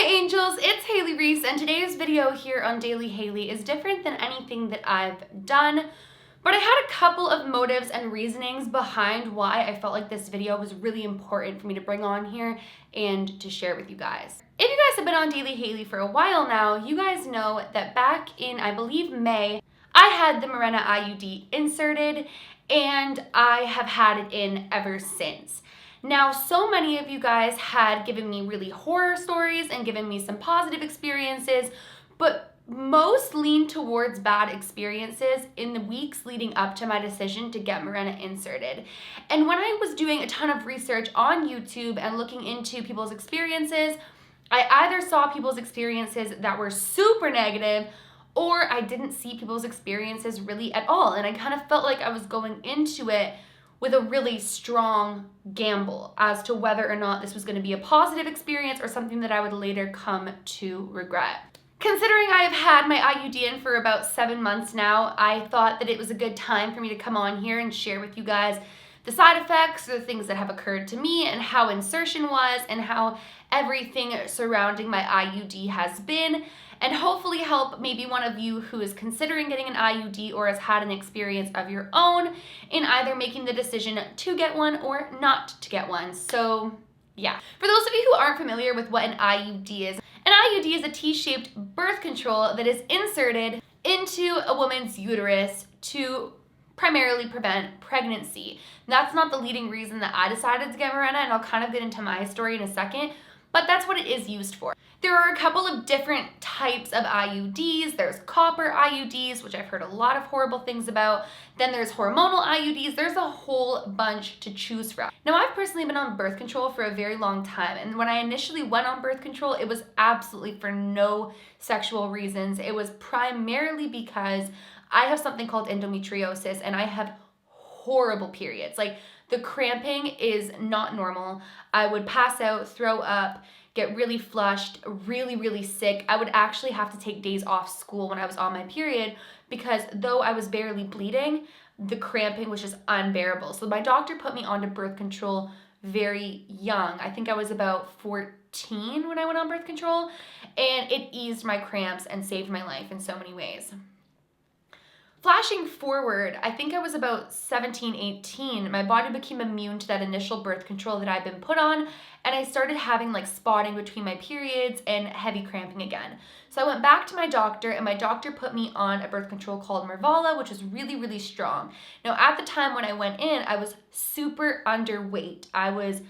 Hi angels, it's Hailey Reese, and today's video here on Daily Hailey is different than anything that I've done, but I had a couple of motives and reasonings behind why I felt like this video was really important for me to bring on here and to share with you guys. If you guys have been on Daily Hailey for a while now, you guys know that back in, I believe, May, I had the Mirena IUD inserted, and I have had it in ever since. Now, so many of you guys had given me really horror stories and given me some positive experiences, but most lean towards bad experiences in the weeks leading up to my decision to get Mirena inserted. And when I was doing a ton of research on YouTube and looking into people's experiences, I either saw people's experiences that were super negative, or I didn't see people's experiences really at all. And I kind of felt like I was going into it with a really strong gamble as to whether or not this was going to be a positive experience or something that I would later come to regret. Considering I have had my IUD in for about 7 months now, I thought that it was a good time for me to come on here and share with you guys the side effects, the things that have occurred to me, and how insertion was, and how everything surrounding my IUD has been, and hopefully help maybe one of you who is considering getting an IUD or has had an experience of your own in either making the decision to get one or not to get one. So yeah. For those of you who aren't familiar with what an IUD is, an IUD is a T-shaped birth control that is inserted into a woman's uterus to primarily prevent pregnancy. That's not the leading reason that I decided to get Mirena, and I'll kind of get into my story in a second, but that's what it is used for. There are a couple of different types of IUDs. There's copper IUDs, which I've heard a lot of horrible things about. Then there's hormonal IUDs. There's a whole bunch to choose from. Now, I've personally been on birth control for a very long time, and when I initially went on birth control, it was absolutely for no sexual reasons. It was primarily because I have something called endometriosis, and I have horrible periods. Like, the cramping is not normal. I would pass out, throw up, get really flushed, really sick. I would actually have to take days off school when I was on my period because though I was barely bleeding, the cramping was just unbearable. So my doctor put me onto birth control very young. I think I was about 14 when I went on birth control, and it eased my cramps and saved my life in so many ways. Flashing forward, I think I was about 17, 18, my body became immune to that initial birth control that I'd been put on, and I started having like spotting between my periods and heavy cramping again. So I went back to my doctor, and my doctor put me on a birth control called Mirvala, which was really strong. Now, at the time when I went in, I was super underweight. I was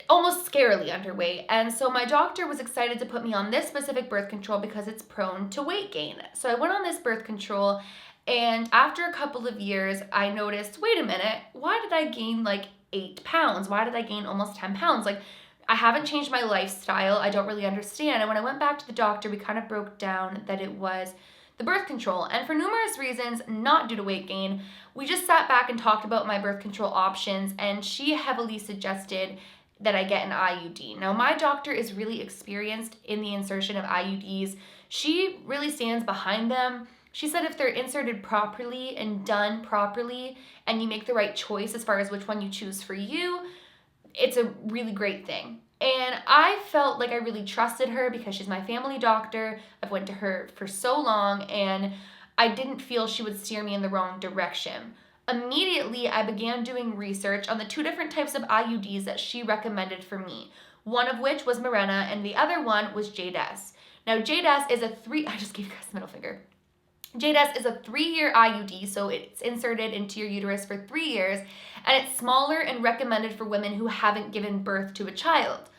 almost scarily underweight, and so my doctor was excited to put me on this specific birth control because it's prone to weight gain. So I went on this birth control, and after a couple of years I noticed, wait a minute, why did I gain like 8 pounds? Why did I gain almost 10 pounds? Like, I haven't changed my lifestyle. I don't really understand. And when I went back to the doctor, we kind of broke down that it was the birth control, and for numerous reasons, not due to weight gain. We just sat back and talked about my birth control options, and she heavily suggested that I get an IUD. Now, my doctor is really experienced in the insertion of IUDs. She really stands behind them. She said if they're inserted properly and done properly, and you make the right choice as far as which one you choose for you, it's a really great thing. And I felt like I really trusted her because she's my family doctor. I've went to her for so long, and I didn't feel she would steer me in the wrong direction. Immediately, I began doing research on the 2 different types of IUDs that she recommended for me, one of which was Mirena, and the other one was Dundas. Now, Dundas is I just gave you guys the middle finger. Dundas is a 3-year IUD, so it's inserted into your uterus for 3 years, and it's smaller and recommended for women who haven't given birth to a child.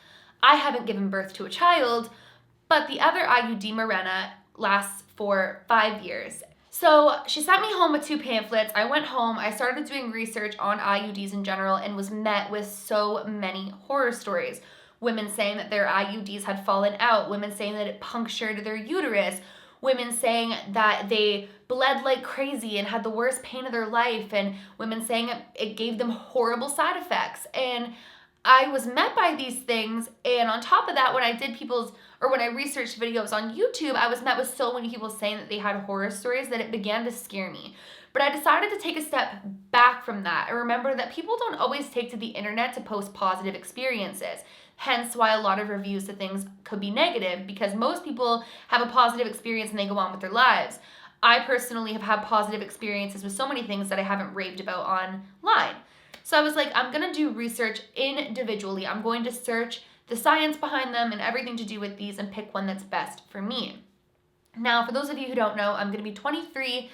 I haven't given birth to a child, but the other IUD, Mirena, lasts for 5 years. So she sent me home with 2 pamphlets. I went home, I started doing research on IUDs in general, and was met with so many horror stories. Women saying that their IUDs had fallen out, women saying that it punctured their uterus, women saying that they bled like crazy and had the worst pain of their life, and women saying it gave them horrible side effects. And I was met by these things, and on top of that, when I researched videos on YouTube, I was met with so many people saying that they had horror stories that it began to scare me. But I decided to take a step back from that and remember that people don't always take to the internet to post positive experiences. Hence why a lot of reviews to things could be negative, because most people have a positive experience and they go on with their lives. I personally have had positive experiences with so many things that I haven't raved about online. So I was like, I'm going to do research individually. I'm going to search the science behind them and everything to do with these and pick one that's best for me. Now, for those of you who don't know, I'm going to be 23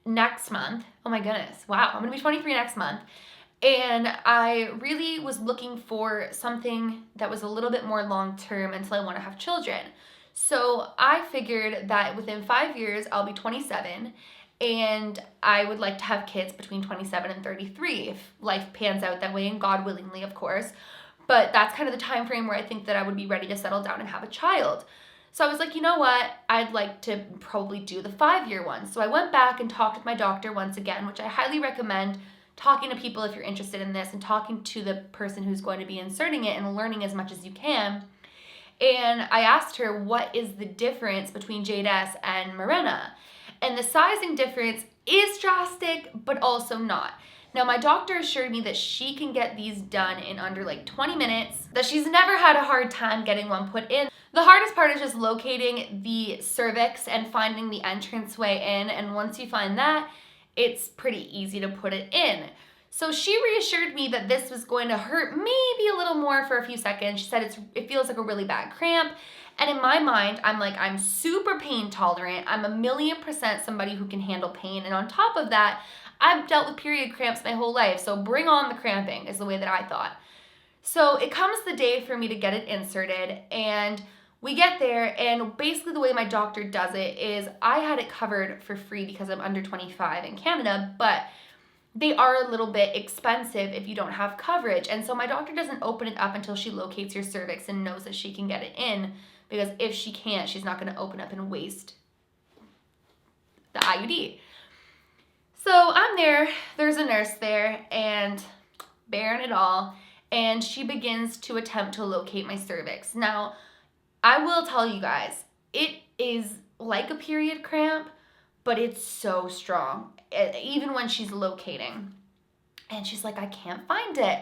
next month. Oh my goodness. Wow. I'm going to be 23 next month. And I really was looking for something that was a little bit more long-term until I want to have children. So I figured that within 5 years, I'll be 27, and I would like to have kids between 27 and 33 if life pans out that way, and God willingly, of course. But that's kind of the time frame where I think that I would be ready to settle down and have a child. So I was like, you know what? I'd like to probably do the 5-year one. So I went back and talked with my doctor once again, which I highly recommend talking to people if you're interested in this, and talking to the person who's going to be inserting it and learning as much as you can. And I asked her, what is the difference between Jadis and Mirena? And the sizing difference is drastic, but also not. Now, my doctor assured me that she can get these done in under like 20 minutes, that she's never had a hard time getting one put in. The hardest part is just locating the cervix and finding the entranceway in. And once you find that, it's pretty easy to put it in. So she reassured me that this was going to hurt maybe a little more for a few seconds. She said it feels like a really bad cramp. And in my mind, I'm like, I'm super pain tolerant. I'm 1,000,000% somebody who can handle pain. And on top of that, I've dealt with period cramps my whole life. So bring on the cramping is the way that I thought. So it comes the day for me to get it inserted, and we get there, and basically the way my doctor does it is I had it covered for free because I'm under 25 in Canada, but they are a little bit expensive if you don't have coverage. And so my doctor doesn't open it up until she locates your cervix and knows that she can get it in, because if she can't, she's not going to open up and waste the IUD. So I'm there, there's a nurse there, and bearing it all, and she begins to attempt to locate my cervix. Now, I will tell you guys, it is like a period cramp, but it's so strong, even when she's locating. And she's like, I can't find it.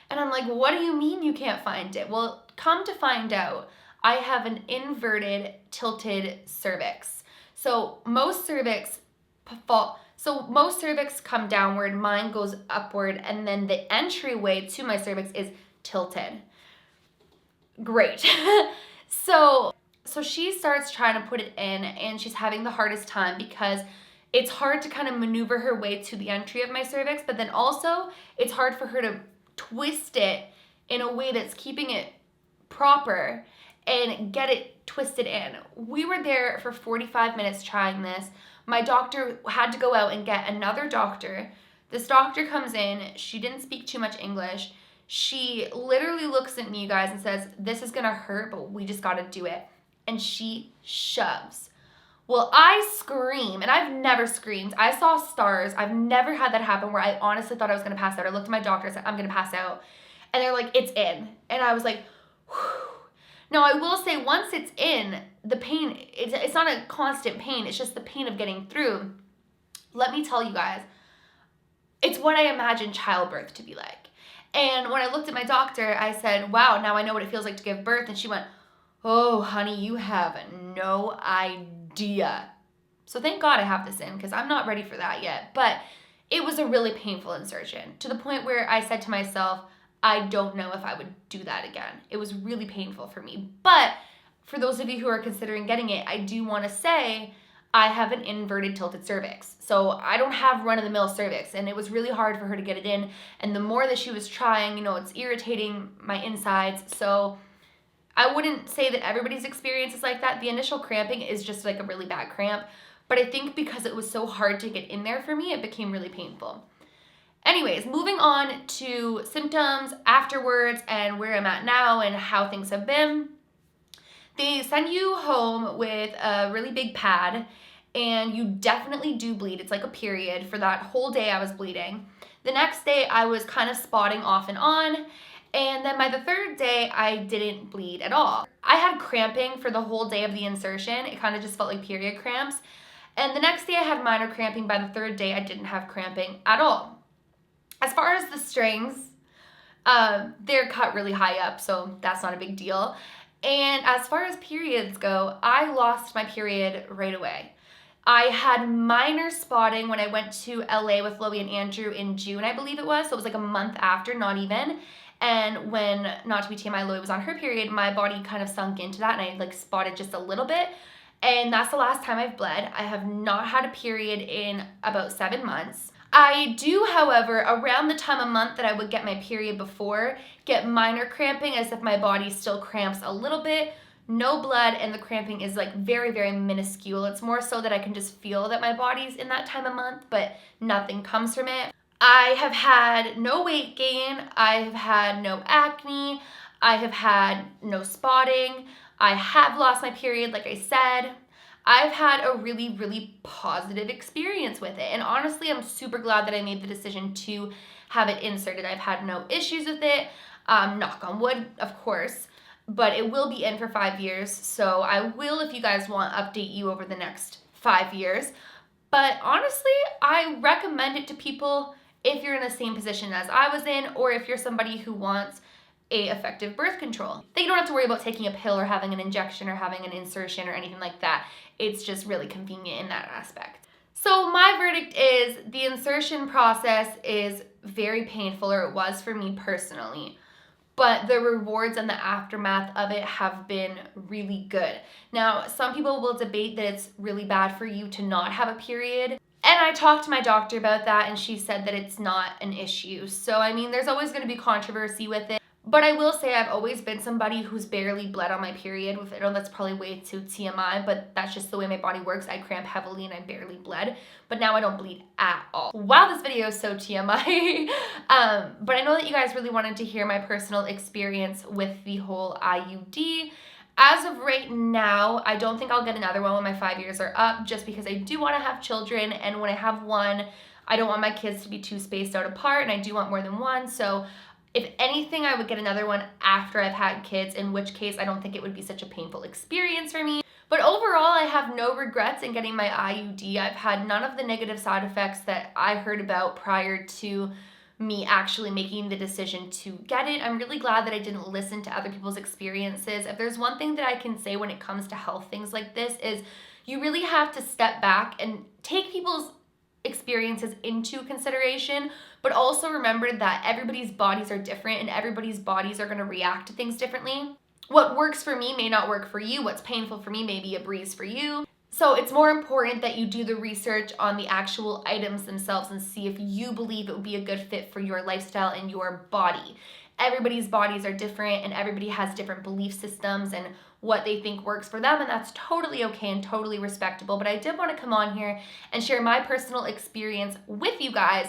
And I'm like, what do you mean you can't find it? Well, come to find out, I have an inverted, tilted cervix. So most cervix come downward, mine goes upward, and then the entryway to my cervix is tilted. Great. So she starts trying to put it in, and she's having the hardest time because it's hard to kind of maneuver her way to the entry of my cervix, but then also it's hard for her to twist it in a way that's keeping it proper and get it twisted in. We were there for 45 minutes trying this. My doctor had to go out and get another doctor. This doctor comes in. She didn't speak too much English. She literally looks at me, you guys, and says, this is gonna hurt, but we just gotta do it. And she shoves. Well, I scream, and I've never screamed. I saw stars. I've never had that happen where I honestly thought I was gonna pass out. I looked at my doctor and said, I'm gonna pass out. And they're like, it's in. And I was like, whew. Now, I will say, once it's in, the pain, it's not a constant pain. It's just the pain of getting through. Let me tell you guys, it's what I imagine childbirth to be like. And when I looked at my doctor, I said, wow, now I know what it feels like to give birth. And she went, oh, honey, you have no idea. So thank God I have this in, because I'm not ready for that yet. But it was a really painful insertion, to the point where I said to myself, I don't know if I would do that again. It was really painful for me. But for those of you who are considering getting it, I do want to say I have an inverted tilted cervix. So I don't have run-of-the-mill cervix, and it was really hard for her to get it in. And the more that she was trying, it's irritating my insides. So I wouldn't say that everybody's experience is like that. The initial cramping is just like a really bad cramp. But I think because it was so hard to get in there for me, it became really painful. Anyways, moving on to symptoms afterwards and where I'm at now and how things have been. They send you home with a really big pad, and you definitely do bleed. It's like a period. For that whole day I was bleeding. The next day I was kind of spotting off and on, and then by the third day I didn't bleed at all. I had cramping for the whole day of the insertion. It kind of just felt like period cramps. And the next day I had minor cramping. By the third day I didn't have cramping at all. As far as the strings, They're cut really high up, so that's not a big deal. And as far as periods go, I lost my period right away. I had minor spotting when I went to LA with Chloe and Andrew in June, I believe it was. So it was like a month after, not even. And when, not to be TMI, Chloe was on her period, my body kind of sunk into that and I like spotted just a little bit. And that's the last time I've bled. I have not had a period in about 7 months. I do, however, around the time of month that I would get my period before, get minor cramping as if my body still cramps a little bit. No blood, and the cramping is like very, very minuscule. It's more so that I can just feel that my body's in that time of month, but nothing comes from it. I have had no weight gain. I have had no acne. I have had no spotting. I have lost my period, like I said. I've had a really, really positive experience with it. And honestly, I'm super glad that I made the decision to have it inserted. I've had no issues with it. Knock on wood, of course. But it will be in for 5 years. So I will, if you guys want, update you over the next 5 years. But honestly, I recommend it to people if you're in the same position as I was in, or if you're somebody who wants a effective birth control. Then you don't have to worry about taking a pill or having an injection or having an insertion or anything like that. It's just really convenient in that aspect. So my verdict is the insertion process is very painful, or it was for me personally. But the rewards and the aftermath of it have been really good. Now, some people will debate that it's really bad for you to not have a period. And I talked to my doctor about that, and she said that it's not an issue. So, I mean, there's always going to be controversy with it. But I will say I've always been somebody who's barely bled on my period. I know that's probably way too TMI, but that's just the way my body works. I cramp heavily and I barely bled, but now I don't bleed at all. Wow, this video is so TMI. But I know that you guys really wanted to hear my personal experience with the whole IUD. As of right now, I don't think I'll get another one when my 5 years are up, just because I do want to have children, and when I have one, I don't want my kids to be too spaced out apart, and I do want more than one. So if anything, I would get another one after I've had kids, in which case I don't think it would be such a painful experience for me. But overall, I have no regrets in getting my IUD. I've had none of the negative side effects that I heard about prior to me actually making the decision to get it. I'm really glad that I didn't listen to other people's experiences. If there's one thing that I can say when it comes to health things like this, is you really have to step back and take people's experiences into consideration, but also remember that everybody's bodies are different and everybody's bodies are going to react to things differently. What works for me may not work for you. What's painful for me may be a breeze for you. So it's more important that you do the research on the actual items themselves and see if you believe it would be a good fit for your lifestyle and your body. Everybody's bodies are different and everybody has different belief systems and what they think works for them, and that's totally okay and totally respectable. But I did want to come on here and share my personal experience with you guys,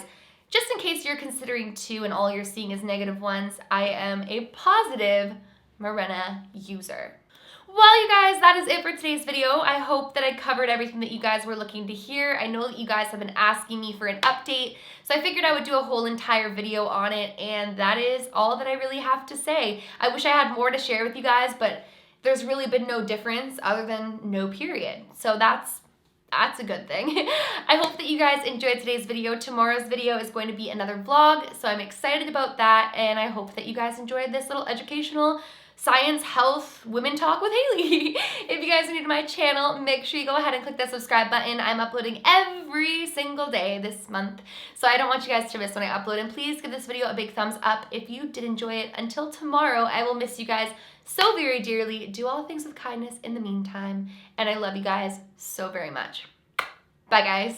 just in case you're considering too and all you're seeing is negative ones. I am a positive Mirena user. Well, you guys, that is it for today's video. I hope that I covered everything that you guys were looking to hear. I know that you guys have been asking me for an update, so I figured I would do a whole entire video on it, and that is all that I really have to say. I wish I had more to share with you guys, but there's really been no difference other than no period. So that's a good thing. I hope that you guys enjoyed today's video. Tomorrow's video is going to be another vlog, so I'm excited about that, and I hope that you guys enjoyed this little educational science, health, women talk with Hailey. If you guys are new to my channel, make sure you go ahead and click that subscribe button. I'm uploading every single day this month, so I don't want you guys to miss when I upload. And please give this video a big thumbs up if you did enjoy it. Until tomorrow, I will miss you guys so very dearly. Do all things with kindness in the meantime, and I love you guys so very much. Bye, guys.